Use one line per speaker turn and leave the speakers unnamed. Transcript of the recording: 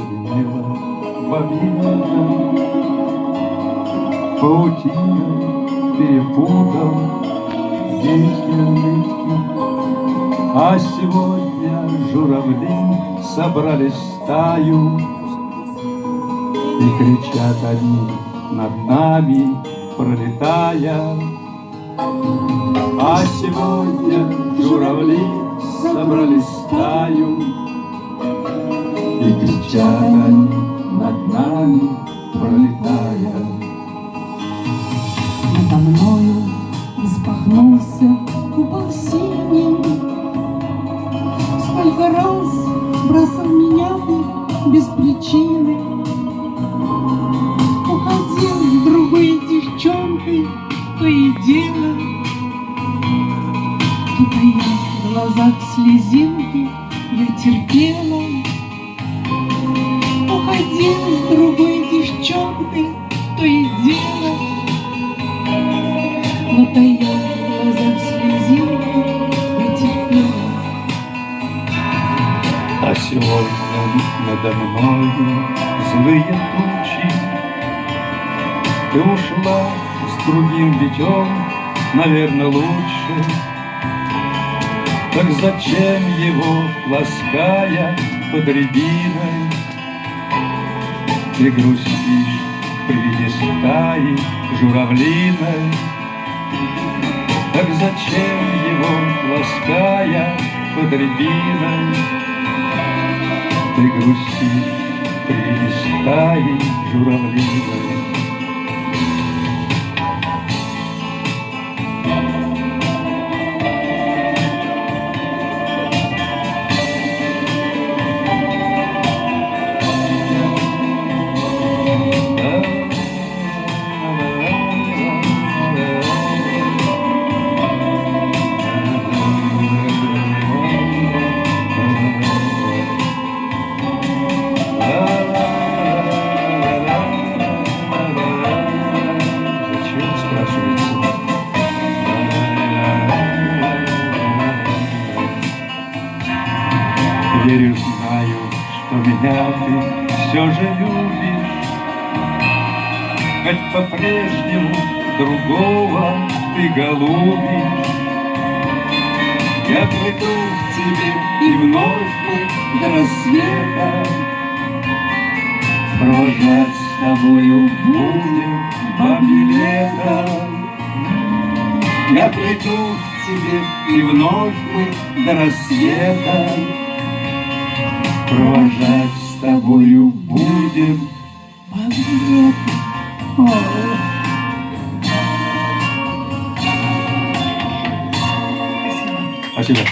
зазвенела бобина, паутина перепутал песни нытки. А сегодня журавли собрали стаю и кричат они над нами, пролетая. А сегодня журавли собрали стаю и кричат они над нами, пролетая.
Надо мною распахнулся купол синий. Сколько раз бросал меня ты без причины, уходил с другой девчонкой то и дело. Утая в глазах слезинки, я терпела. Уходил с другой девчонкой то и дело. Но тая в глазах слезинки, я терпела.
А сегодня надо мною злые тучи. Ты ушла с другим, ведь он, наверное, лучше. Так зачем его, лаская под рябиной, ты грустишь при виде стаи журавлиной? Так зачем его, лаская под рябиной, ты грустишь при виде стаи журавлиной? Верю, знаю, что меня ты все же любишь, хоть по-прежнему другого ты голубишь. Я приду к тебе, и вновь мы до рассвета провожать с тобою будем бабье лето. Я приду к тебе, и вновь мы до рассвета провожать с тобою будем бабье лето. Спасибо.